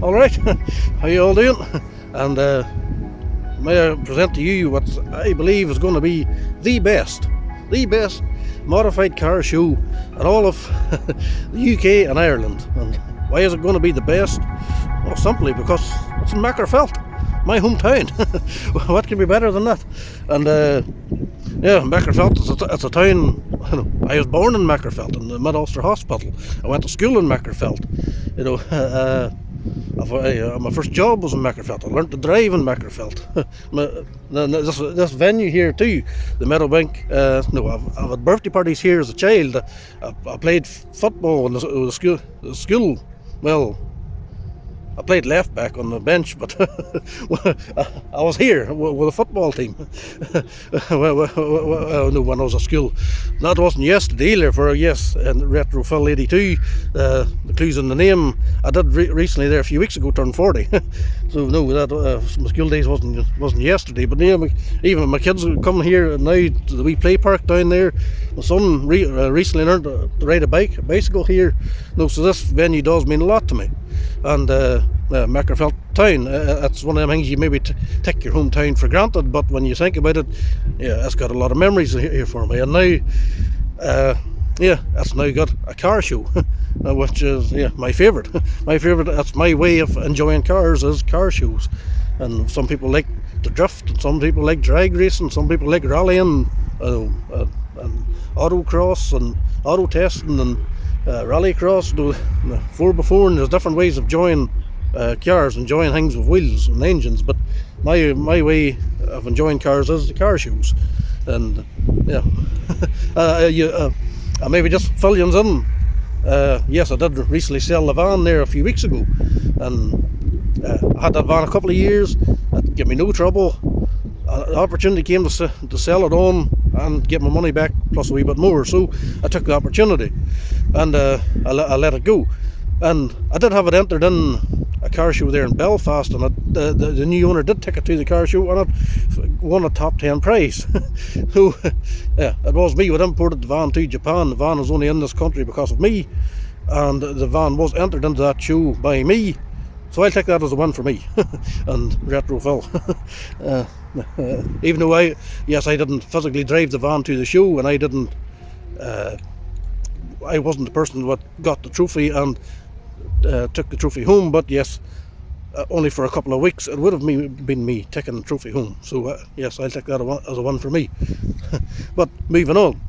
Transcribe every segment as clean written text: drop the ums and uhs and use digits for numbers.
Alright, how you all doing? And may I present to you what I believe is going to be the best modified car show in all of the UK and Ireland. And why is it going to be the best? Well, simply because it's in Magherafelt, my hometown. What can be better than that? And yeah, Magherafelt, it's a town. I was born in Magherafelt, in the Mid-Ulster Hospital. I went to school in Magherafelt. You know, my first job was in Magherafelt. I learned to drive in Magherafelt. This venue here too, the Meadowbank. I've had birthday parties here as a child. I played football in the school. Well, I played left back on the bench, but I was here with a football team when I was at school. That wasn't yesterday either, for yes, and Retrofil 82, the clues in the name. I did recently there a few weeks ago, turned 40. So no, that my school days wasn't yesterday. But yeah, even my kids are coming here now to the wee play park down there. My son recently learned to ride a bicycle here. No, so this venue does mean a lot to me. And Magherafelt town, that's one of them things you maybe take your hometown for granted, but when you think about it, yeah, it's got a lot of memories here for me. And now, yeah, it's now got a car show, which is my favourite. That's my way of enjoying cars, is car shows. And some people like to drift, and some people like drag racing, some people like rallying, and autocross and auto testing and rallycross, 4x4, and there's different ways of enjoying cars, enjoying things with wheels and engines. But my way of enjoying cars is the car shows. And yeah, I maybe just fill you in. Yes, I did recently sell a van there a few weeks ago, and I had that van a couple of years. That gave me no trouble. An opportunity came to sell it on and get my money back plus a wee bit more, so I took the opportunity and I let it go. And I did have it entered in a car show there in Belfast, and the new owner did take it to the car show and it won a top 10 prize. So yeah, it was me who had imported the van to Japan. The van was only in this country because of me, and the van was entered into that show by me. So I'll take that as a win for me and Retrofil. Even though I didn't physically drive the van to the show, and I wasn't the person that got the trophy and took the trophy home, but yes, only for a couple of weeks. It would have been me taking the trophy home. So yes, I'll take that as a win for me. But moving on,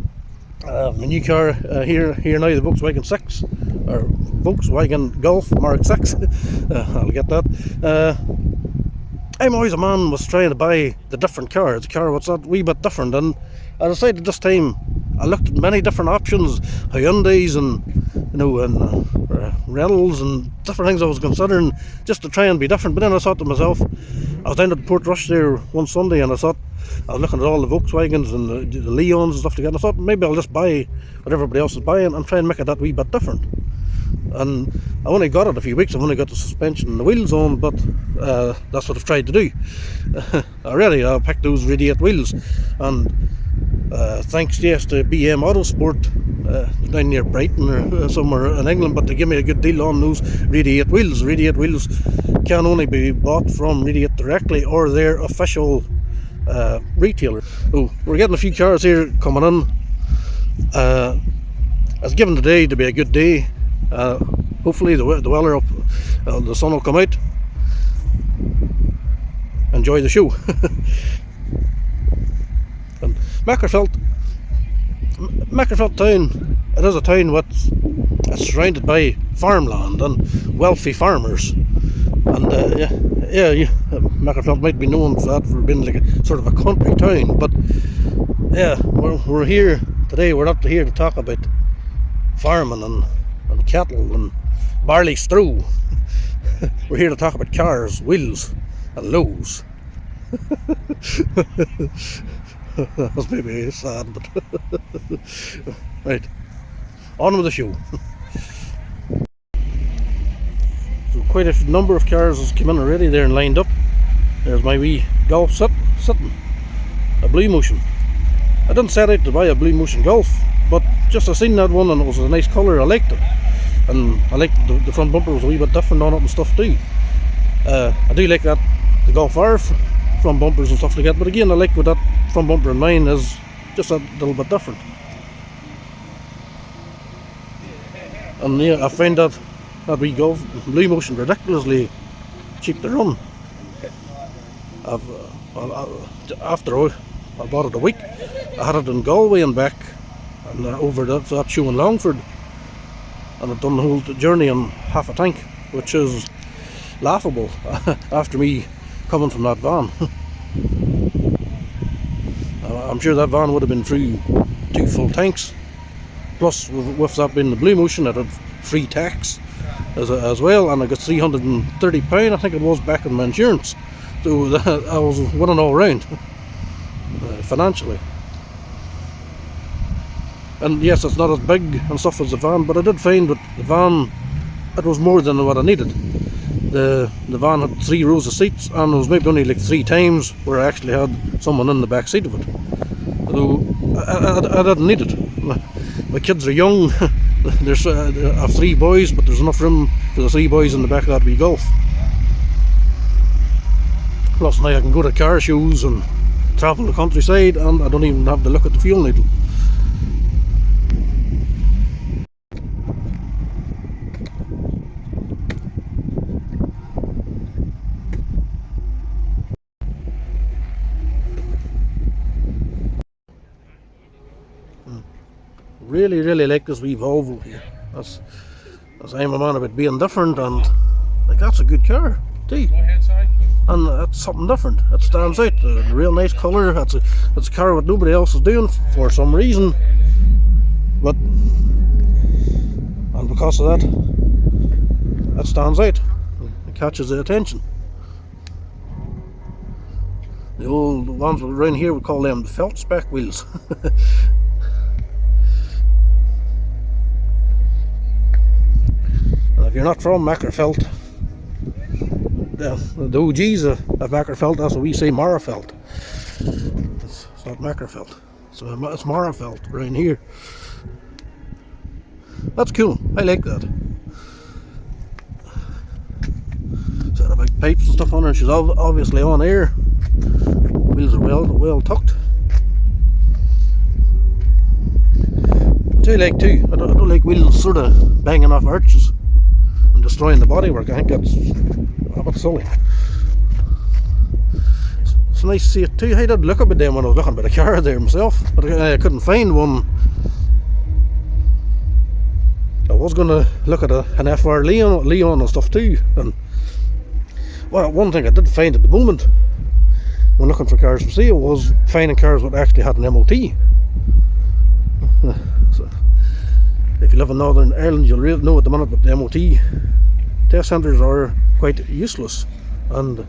my new car here now, the Volkswagen 6, or Volkswagen Golf Mark 6. I'll get that. I'm always a man was trying to buy the different car. The car what's that wee bit different, and I decided this time I looked at many different options, Hyundais and Reynolds and different things I was considering just to try and be different. But then I thought to myself, I was down at Portrush there one Sunday, and I was looking at all the Volkswagens and the Leons and stuff like that, and I thought maybe I'll just buy what everybody else is buying and try and make it that wee bit different. And I only got it a few weeks. I've only got the suspension and the wheels on, but that's what I've tried to do. Already I picked those radiate wheels, and thanks to BM Autosport down near Brighton or somewhere in England, but they give me a good deal on those radiate wheels. Radiate wheels can only be bought from Radiate directly or their official retailer. So we're getting a few cars here coming in. It's given today to be a good day. Hopefully the weather up, the sun will come out. Enjoy the show. And Magherafelt town, it is a town it's surrounded by farmland and wealthy farmers. And Magherafelt might be known for that, for being like a sort of a country town. But yeah, we're here today. We're not here to talk about farming and cattle and barley straw. We're here to talk about cars, wheels and lows. That's maybe sad, but right, on with the show. So quite a number of cars has come in already there and lined up. There's my wee Golf sitting, a Blue Motion. I didn't set out to buy a Blue Motion Golf, but just I seen that one and it was a nice colour. I liked it, and I liked the front bumper was a wee bit different on it and stuff too. I do like that, the Golf R front bumpers and stuff like that, but again I like with that front bumper in mine is just a little bit different. And yeah, I find that wee Golf Blue Motion ridiculously cheap to run. After I bought it a week, I had it in Galway and back, and over that show in Longford, and I'd done the whole journey on half a tank, which is laughable after me coming from that van. I'm sure that van would have been through 2 full tanks, plus with that being the Blue Motion, it had free tax as well, and I got £330 I think it was back in my insurance, so I was winning all round financially. And yes, it's not as big and stuff as the van, but I did find with the van it was more than what I needed. The van had 3 rows of seats, and there was maybe only like 3 times where I actually had someone in the back seat of it. So I didn't need it. My kids are young. There's I have 3 boys, but there's enough room for the 3 boys in the back of that wee Golf. Plus now I can go to car shows and travel the countryside, and I don't even have to look at the fuel needle. Really like this wee Volvo here. As I'm a man about being different, and like that's a good car too. Go ahead, sorry. And that's something different. It stands out. A real nice colour. It's a car that nobody else is doing for some reason. But and because of that, it stands out. It catches the attention. The old ones around here we call them the felt spec wheels. If you're not from Magherafelt, the OGs of Magherafelt, that's what we say, Magherafelt. It's not Magherafelt, so it's Magherafelt around here. That's cool, I like that. Set of big pipes and stuff on her, she's obviously on air. Wheels are well tucked. Which I like too. I don't like wheels sort of banging off arches and destroying the bodywork. I think that's a bit silly. It's nice to see it too. I did look a bit then when I was looking at the car there myself, but I couldn't find one. I was going to look at an FR Leon and stuff too. And well, one thing I did find at the moment when looking for cars for sale was finding cars that actually had an MOT. So, if you live in Northern Ireland, you'll really know at the minute that the MOT test centres are quite useless, and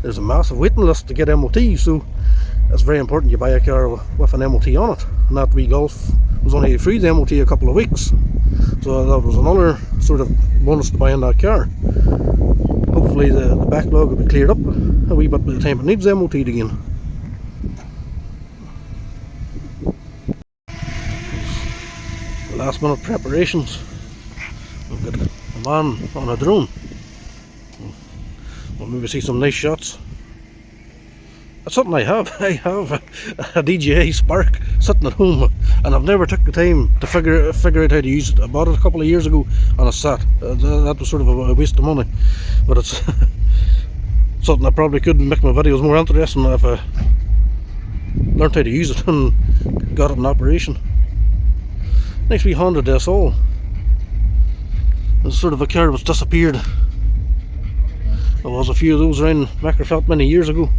there's a massive waiting list to get MOT, so it's very important you buy a car with an MOT on it. And that wee Golf was only free the MOT a couple of weeks, so that was another sort of bonus to buying that car. Hopefully the backlog will be cleared up a wee bit by the time it needs MOT again. Last minute preparations. We've got a man on a drone. We'll maybe see some nice shots. That's something I have. I have a DJI Spark sitting at home, and I've never took the time to figure out how to use it. I bought it a couple of years ago and it sat. That was sort of a waste of money, but it's something I probably could make my videos more interesting if I learned how to use it and got it in operation. Nice wee Honda DSL. It's sort of a car that's disappeared. There was a few of those around Magherafelt many years ago.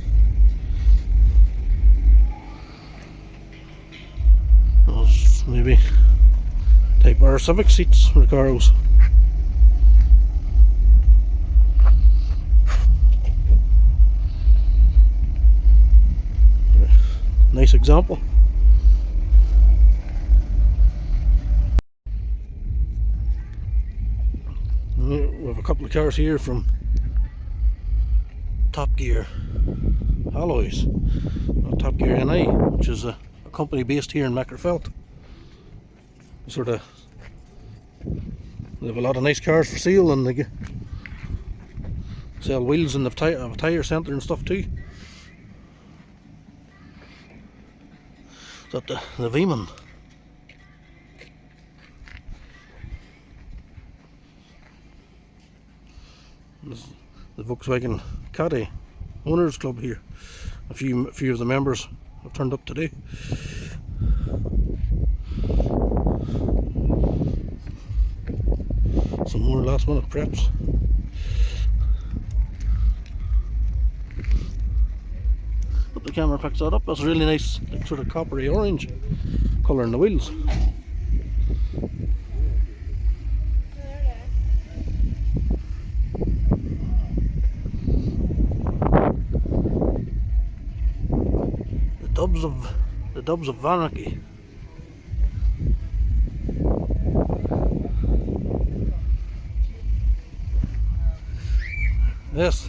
Those maybe Type R Civic seats for the cars. Nice example. We have a couple of cars here from Top Gear Alloys, Top Gear NI, which is a company based here in Magherafelt. Sort of, they have a lot of nice cars for sale, and they Sell wheels in the tire centre and stuff too. Is that the V-Man? This is the Volkswagen Caddy Owners Club here. A few of the members have turned up today. Some more last minute preps. But the camera picks that up. That's a really nice, like, sort of coppery orange colour in the wheels. The Dubs of Anarchy. Yes,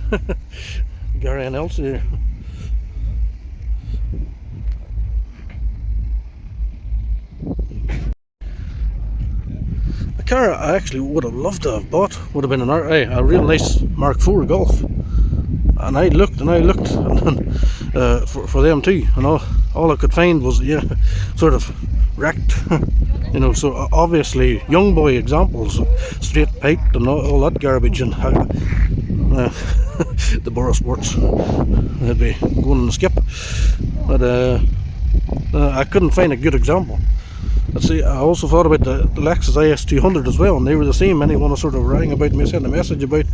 Gary and Elsie here. A car I actually would have loved to have bought would have been a real nice Mark IV Golf. And I looked, and for them too, and all I could find was, yeah, sort of wrecked, you know. So obviously young boy examples, straight piped and all that garbage, and the Borough Sports, they'd be going on the skip. But I couldn't find a good example. Let's see, I also thought about the Lexus IS200 as well, and they were the same. Anyone sort of rang about me, sent a message about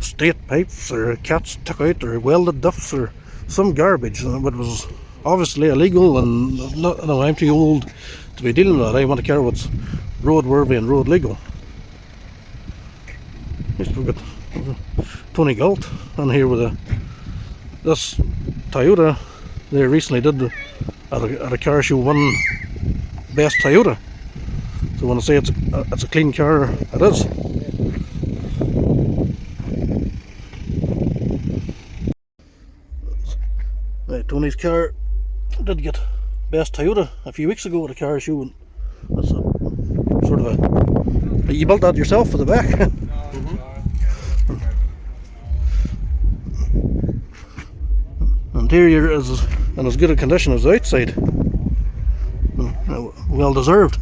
straight pipes or cats took out or welded duffs or some garbage, but it was obviously illegal, and no, I'm too old to be dealing with that. I want a car that's roadworthy and road legal. Next we've got Tony Galt on here with this Toyota. They recently did at a car show won best Toyota. So when I say it's a clean car, it is. Right, Tony's car did get best Toyota a few weeks ago at a car show, and that's a sort of you built that yourself for the back. Interior is in as good a condition as the outside. Well deserved.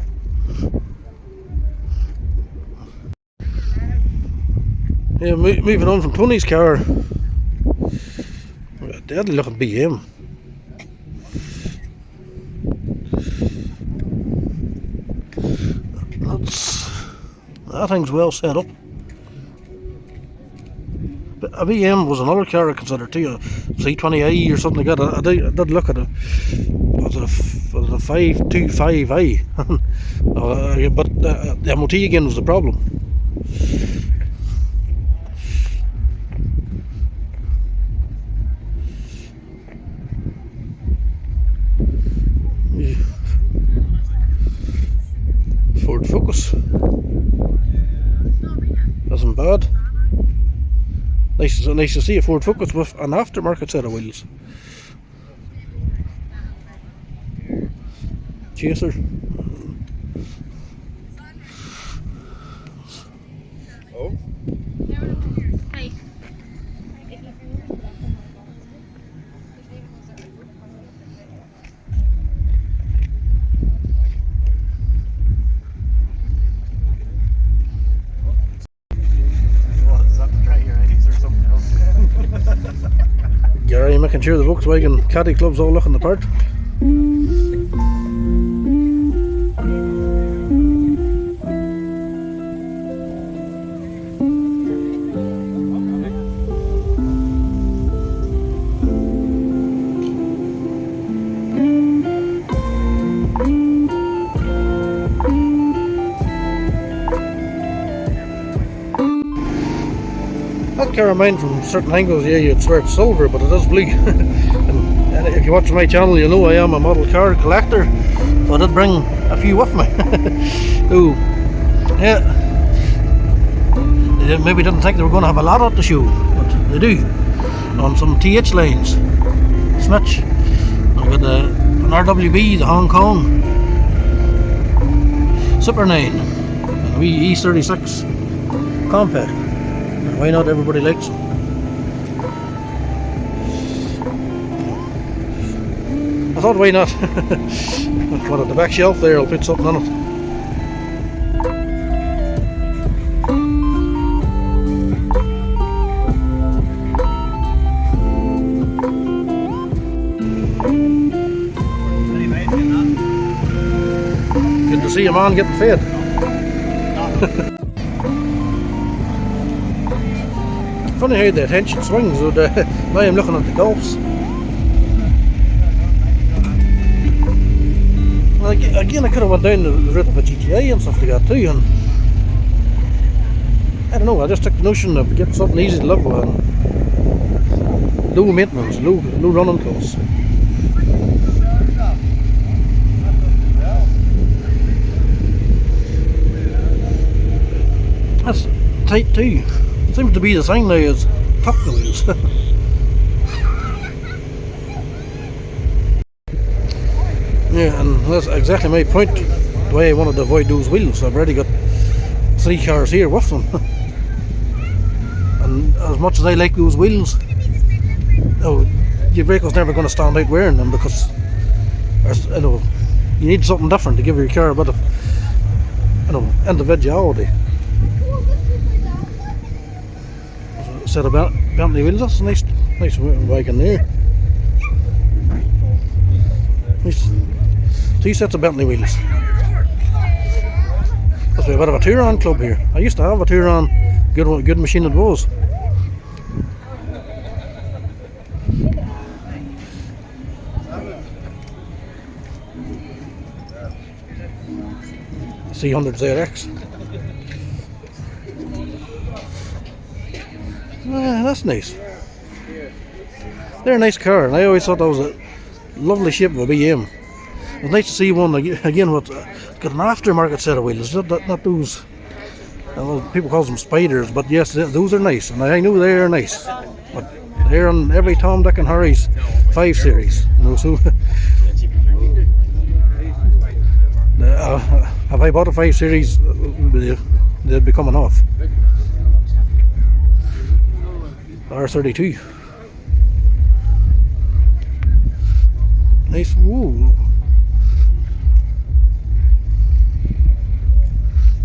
Yeah, moving on from Tony's car, a deadly looking BM. That thing's well set up. But a BM was another car I considered too, a C20i or something like that. I did look at it. Was it a 525i? But the MOT again was the problem. Ford Focus. Isn't bad. Nice to see a Ford Focus with an aftermarket set of wheels. Chaser. Oh. Hi. Gary making sure the Volkswagen Caddy Club's all looking the part. That car of mine, from certain angles, yeah, you'd swear it's silver, but it is blue. and if you watch my channel, you know I am a model car collector, so I did bring a few with me. Oh, yeah. They maybe didn't think they were going to have a lot at the show, but they do. On some TH lines. Snitch. I've got an RWB, the Hong Kong Super 9, and a wee E36 compact. Why not? Everybody likes them. I thought, why not? What, at the back shelf there, I'll put something on it. Good to see a man getting fed. Funny how the attention swings with now I'm looking at the golfs. Well, again, I could have went down the route of a GTA and stuff like that too, and I don't know, I just took the notion of getting something easy to live with and low maintenance, low running costs. That's tight too. Seems to be the thing now is top wheels. Yeah, and that's exactly my point. The way I wanted to avoid those wheels. I've already got 3 cars here with them. And as much as I like those wheels, your vehicle's never going to stand out wearing them, because you need something different to give your car a bit of individuality. A set of Bentley wheels. That's a nice wagon there. Nice. 2 sets of Bentley wheels. Must be a bit of a Touran club here. I used to have a Touran. Good machine it was. C100 ZX. That's nice. They're a nice car, and I always thought that was a lovely shape of a BM. It's nice to see one again with got an aftermarket set of wheels. Not those. People call them spiders, but yes, those are nice, and I know they are nice. But they're on every Tom, Dick, and Harry's 5 Series. So have I bought a 5 Series? They'd be coming off. R32. Nice. Woo.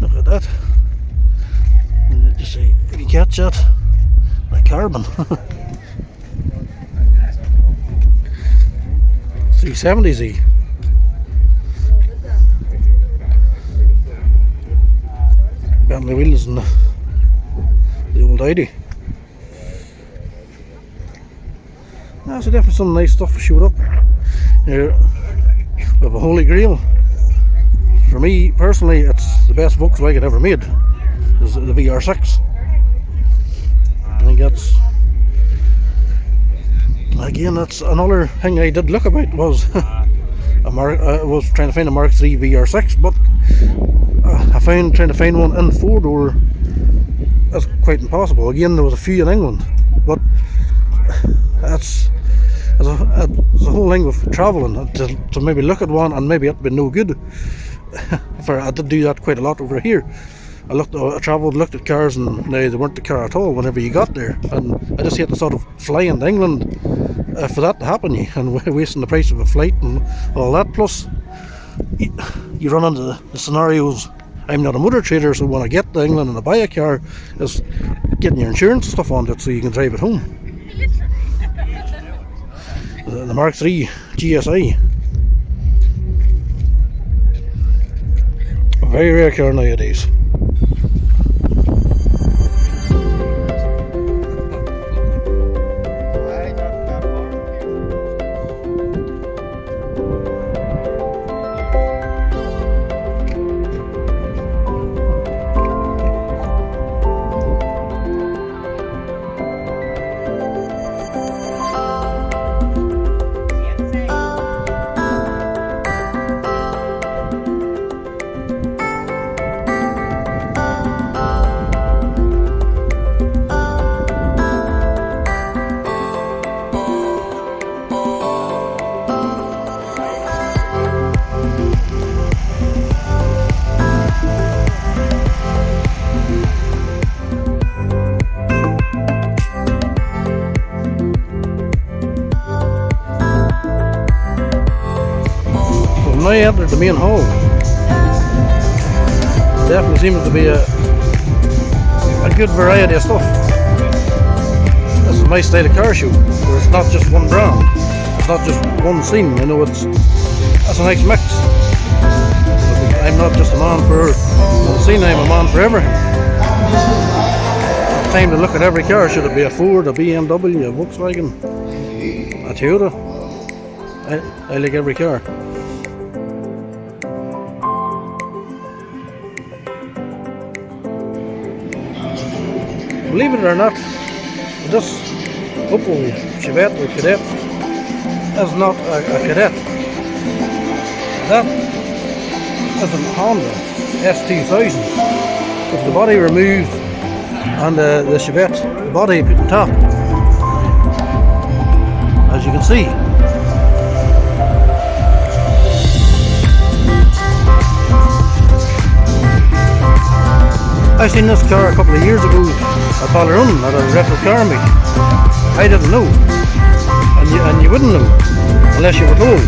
Look at that. Just see if you catch that. The carbon. 370Z. Bentley wheels and the old ID. That's definitely some nice stuff showed up. Here we have a holy grail. For me personally, it's the best Volkswagen ever made. Is the VR6. I think that's another thing I did look about was I was trying to find a Mark III VR6, but I found trying to find one in 4-door that's quite impossible. Again, there was a few in England, but that's the whole thing with travelling, to maybe look at one and maybe it'd been no good. I did do that quite a lot over here. I travelled, looked at cars, and they weren't the car at all whenever you got there. And I just hate to sort of fly into England for that to happen, and wasting the price of a flight and all that. Plus, you run into the scenarios. I'm not a motor trader, so when I get to England and I buy a car, is getting your insurance stuff on it so you can drive it home. The Mark III GSI. A very rare car nowadays. the main hall. Definitely seems to be a good variety of stuff. This is my style of car show, where it's not just one brand, it's not just one scene. I know that's a nice mix. But I'm not just a man for the scene, I'm a man for everything. It's time to look at every car. Should it be a Ford, a BMW, a Volkswagen, a Toyota? I like every car. Believe it or not, this Opel Chevette or Cadet is not a Cadet. That is a Honda S2000 with the body removed and the Chevette body put on top, as you can see. I seen this car a couple of years ago at Ballarun at a retro car meet. I didn't know, and you wouldn't know unless you were told.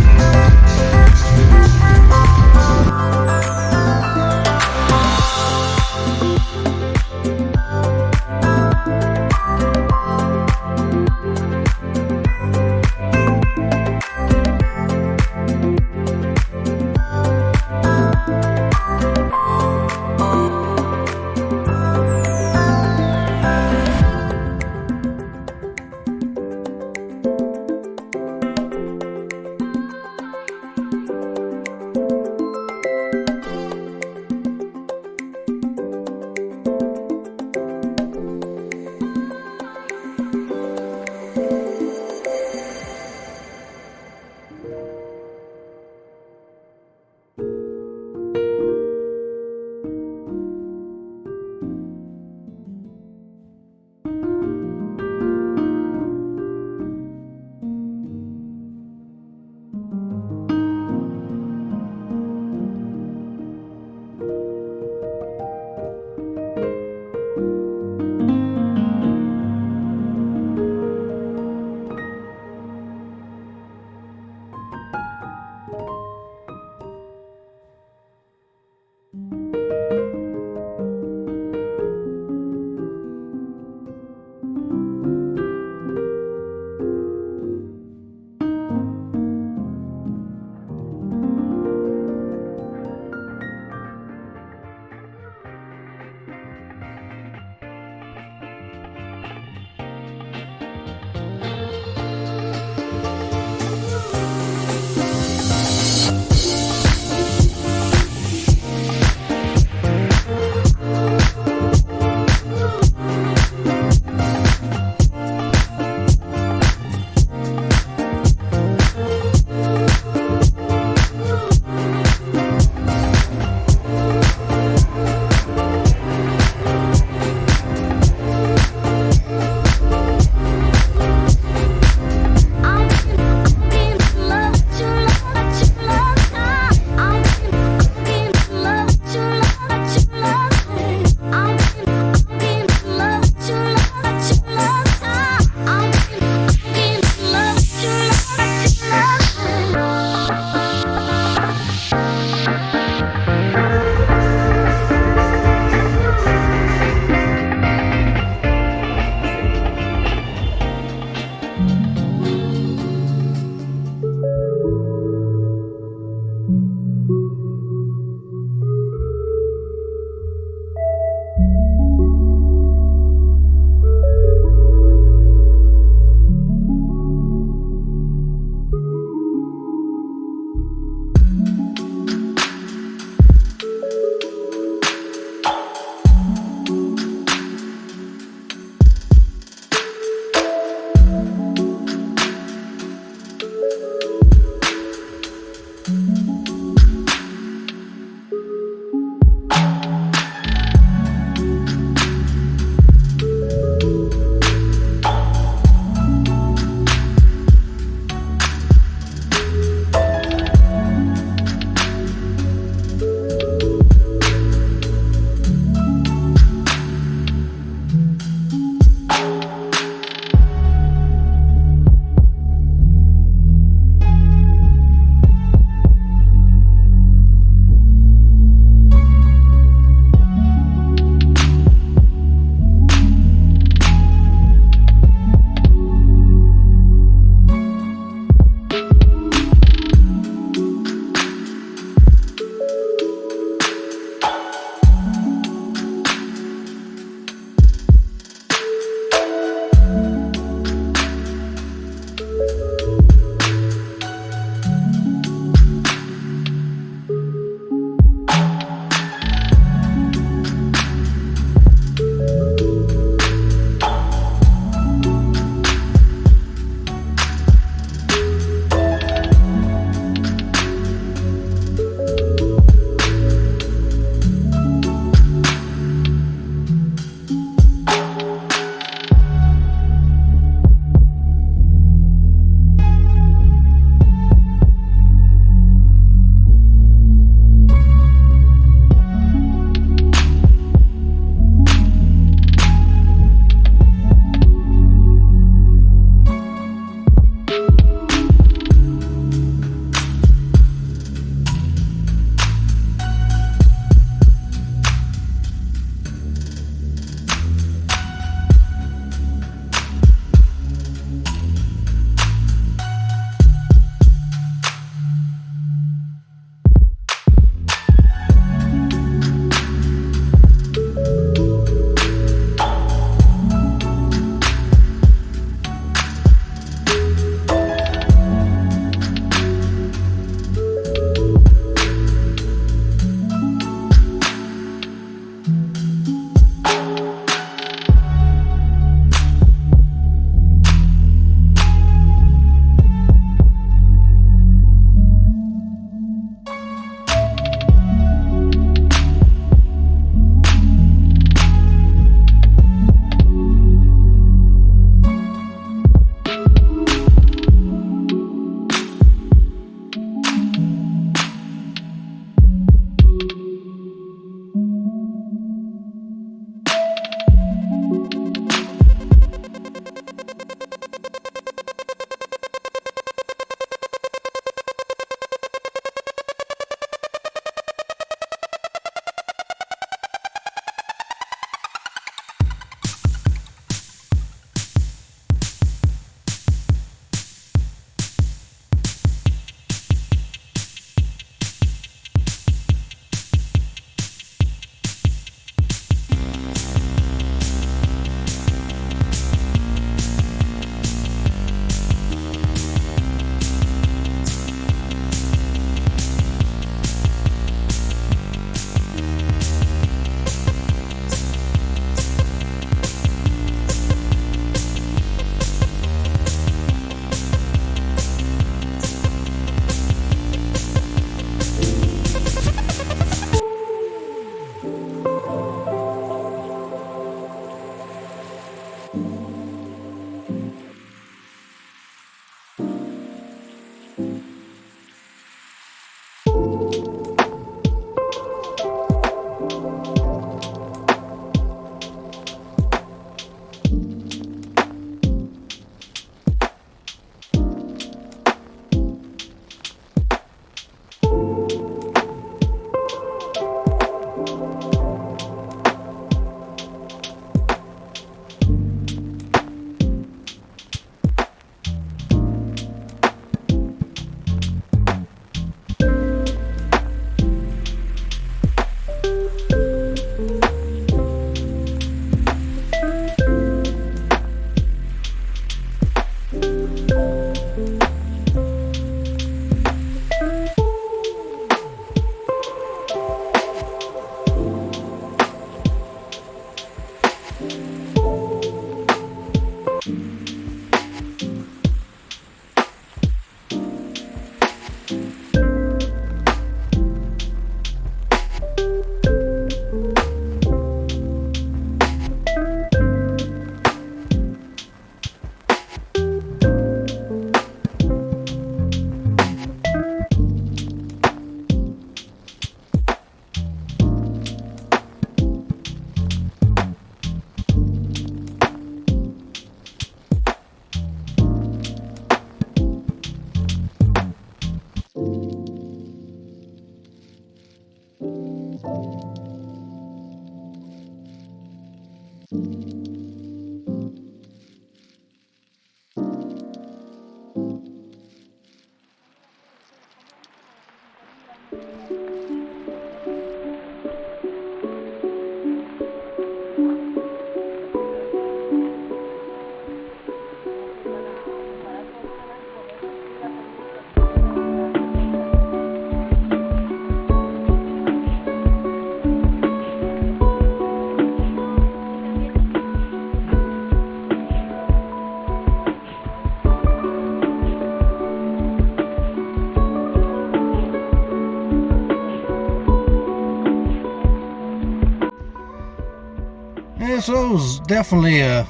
Yeah, so it was definitely a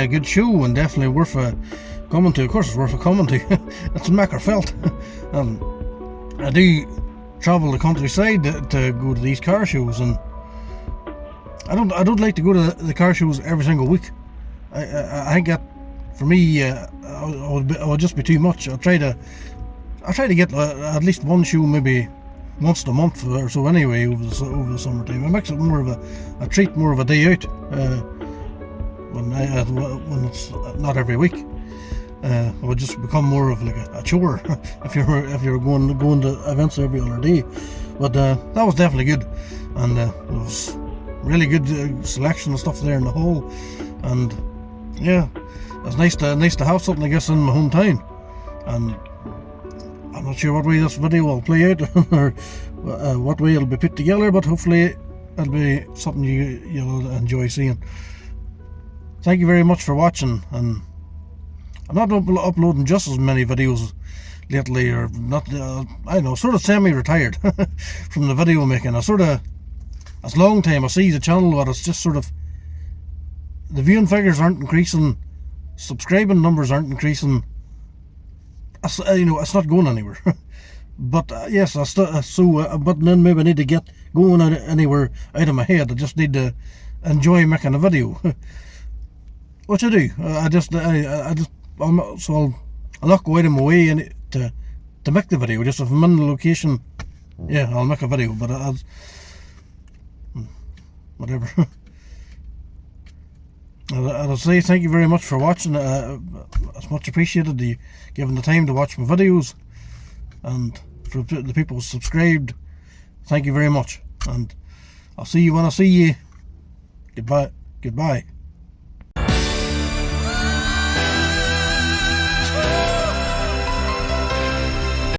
good show and definitely worth coming to. Of course, it's worth coming to. It's in Magherafelt. I do travel the countryside to go to these car shows, and I don't like to go to the car shows every single week. I think that for me, I would just be too much. I try to get at least one show maybe once a month or so anyway over the summertime. It makes it more of a treat, more of a day out when it's not every week. It would just become more of like a chore if you're going to events every other day. But that was definitely good, and it was really good selection of stuff there in the hall, and yeah, it's nice to have something, I guess, in my hometown. And I'm not sure what way this video will play out or what way it'll be put together, but hopefully it'll be something you'll enjoy seeing. Thank you very much for watching, and I'm not uploading just as many videos lately, or not. I don't know, sort of semi-retired from the video making. It's a long time I see the channel, but it's just sort of the viewing figures aren't increasing, subscribing numbers aren't increasing. It's not going anywhere. But yes, but then maybe I need to get going anywhere out of my head. I just need to enjoy making a video, which I do. I'll not go out of my way to make the video. Just if I'm in the location, yeah, I'll make a video. But whatever. I'll say thank you very much for watching. It's much appreciated, you giving the time to watch my videos, and for the people who subscribed, thank you very much. And I'll see you when I see you. Goodbye.